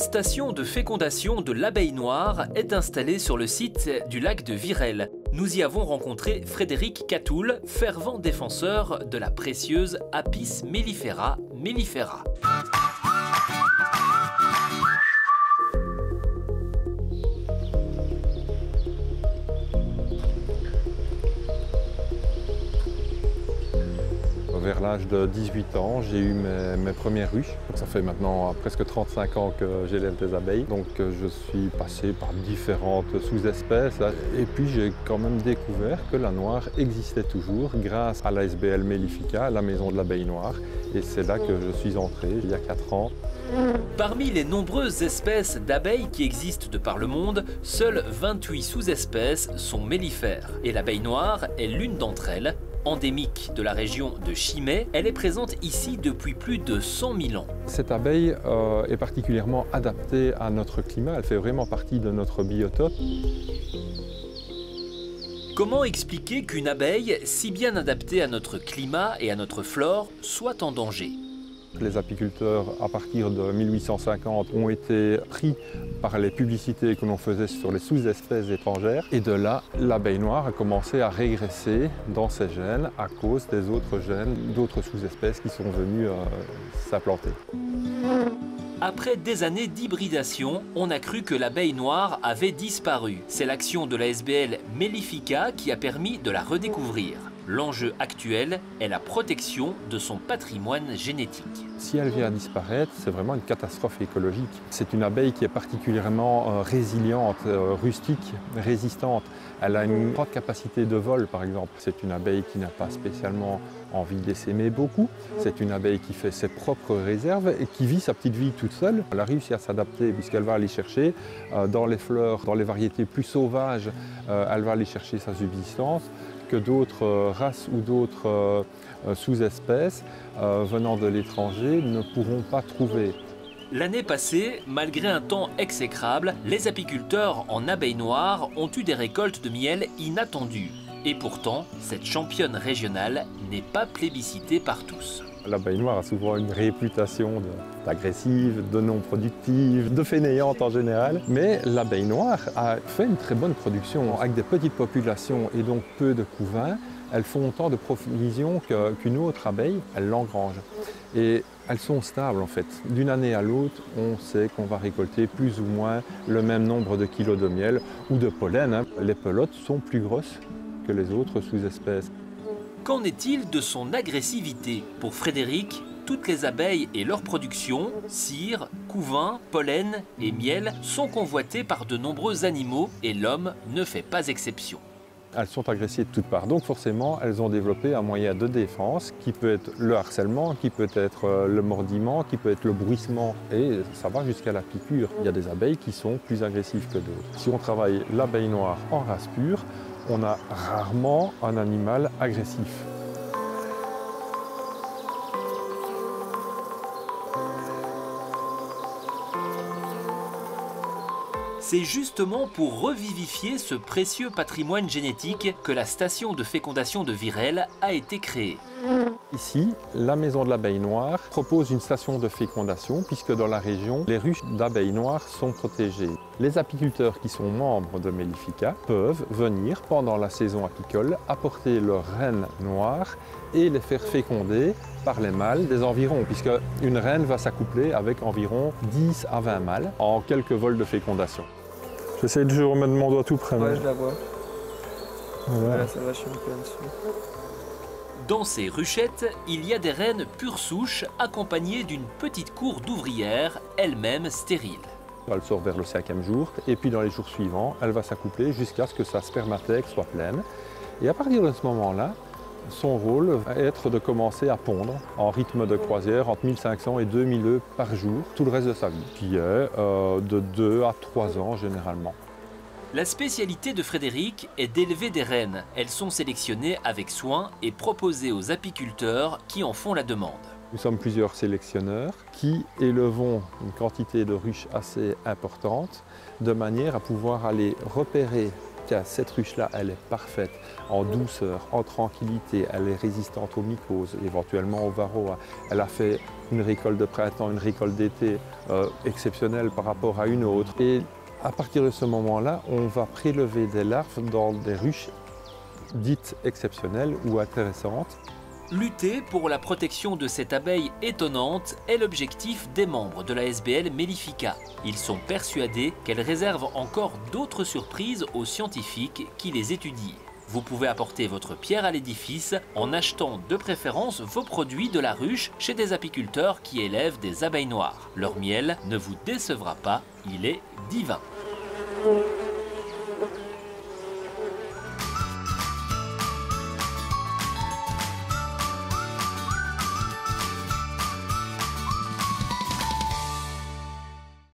station de fécondation de l'abeille noire est installée sur le site du lac de Virel. Nous y avons rencontré Frédéric Catoul, fervent défenseur de la précieuse Apis mellifera mellifera. Vers l'âge de 18 ans, j'ai eu mes premières ruches. Ça fait maintenant presque 35 ans que j'élève des abeilles. Donc je suis passé par différentes sous-espèces. Et puis j'ai quand même découvert que la noire existait toujours grâce à l'ASBL Mellifica, la maison de l'abeille noire. Et c'est là que je suis entré il y a 4 ans. Parmi les nombreuses espèces d'abeilles qui existent de par le monde, seules 28 sous-espèces sont mellifères. Et l'abeille noire est l'une d'entre elles. Endémique de la région de Chimay, elle est présente ici depuis plus de 100 000 ans. Cette abeille est particulièrement adaptée à notre climat, elle fait vraiment partie de notre biotope. Comment expliquer qu'une abeille, si bien adaptée à notre climat et à notre flore, soit en danger ? Les apiculteurs, à partir de 1850, ont été pris par les publicités que l'on faisait sur les sous-espèces étrangères. Et de là, l'abeille noire a commencé à régresser dans ses gènes à cause des autres gènes, d'autres sous-espèces qui sont venues s'implanter. Après des années d'hybridation, on a cru que l'abeille noire avait disparu. C'est l'action de la ASBL Mellifica qui a permis de la redécouvrir. L'enjeu actuel est la protection de son patrimoine génétique. Si elle vient à disparaître, c'est vraiment une catastrophe écologique. C'est une abeille qui est particulièrement résiliente, rustique, résistante. Elle a une grande capacité de vol, par exemple. C'est une abeille qui n'a pas spécialement envie d'essaimer beaucoup. C'est une abeille qui fait ses propres réserves et qui vit sa petite vie toute seule. Elle a réussi à s'adapter puisqu'elle va aller chercher dans les fleurs, dans les variétés plus sauvages, elle va aller chercher sa subsistance, que d'autres races ou d'autres sous-espèces venant de l'étranger ne pourront pas trouver. L'année passée, malgré un temps exécrable, les apiculteurs en abeilles noires ont eu des récoltes de miel inattendues. Et pourtant, cette championne régionale n'est pas plébiscitée par tous. L'abeille noire a souvent une réputation d'agressive, de non productive, de fainéante en général. Mais l'abeille noire a fait une très bonne production. Avec des petites populations et donc peu de couvains, elles font autant de provisions qu'une autre abeille, elles l'engrangent. Et elles sont stables en fait. D'une année à l'autre, on sait qu'on va récolter plus ou moins le même nombre de kilos de miel ou de pollen. Les pelotes sont plus grosses que les autres sous-espèces. Qu'en est-il de son agressivité? Pour Frédéric, toutes les abeilles et leur production, cire, couvain, pollen et miel, sont convoitées par de nombreux animaux et l'homme ne fait pas exception. Elles sont agressées de toutes parts, donc forcément elles ont développé un moyen de défense qui peut être le harcèlement, qui peut être le mordillement, qui peut être le bruissement et ça va jusqu'à la piqûre. Il y a des abeilles qui sont plus agressives que d'autres. Si on travaille l'abeille noire en race pure, on a rarement un animal agressif. C'est justement pour revivifier ce précieux patrimoine génétique que la station de fécondation de Virel a été créée. Ici, la maison de l'abeille noire propose une station de fécondation puisque dans la région, les ruches d'abeilles noires sont protégées. Les apiculteurs qui sont membres de Mellifica peuvent venir pendant la saison apicole apporter leurs reines noires et les faire féconder par les mâles des environs puisque une reine va s'accoupler avec environ 10 à 20 mâles en quelques vols de fécondation. J'essaie de remettre mon doigt tout près. Ouais, je la vois. Voilà. Ça va, je suis un peu en dessous. Dans ces ruchettes, il y a des reines pure souche accompagnées d'une petite cour d'ouvrières, elle-même stérile. Elle sort vers le 5e jour et puis dans les jours suivants, elle va s'accoupler jusqu'à ce que sa spermathèque soit pleine. Et à partir de ce moment-là, son rôle va être de commencer à pondre en rythme de croisière entre 1500 et 2000 œufs par jour, tout le reste de sa vie, qui est de 2 à 3 ans généralement. La spécialité de Frédéric est d'élever des reines. Elles sont sélectionnées avec soin et proposées aux apiculteurs qui en font la demande. Nous sommes plusieurs sélectionneurs qui élevons une quantité de ruches assez importante de manière à pouvoir aller repérer tiens, cette ruche-là, elle est parfaite, en douceur, en tranquillité, elle est résistante aux mycoses, éventuellement au varroa. Elle a fait une récolte de printemps, une récolte d'été exceptionnelle par rapport à une autre. Et à partir de ce moment-là, on va prélever des larves dans des ruches dites exceptionnelles ou intéressantes. Lutter pour la protection de cette abeille étonnante est l'objectif des membres de la SBL Mellifica. Ils sont persuadés qu'elle réserve encore d'autres surprises aux scientifiques qui les étudient. Vous pouvez apporter votre pierre à l'édifice en achetant de préférence vos produits de la ruche chez des apiculteurs qui élèvent des abeilles noires. Leur miel ne vous décevra pas, il est divin.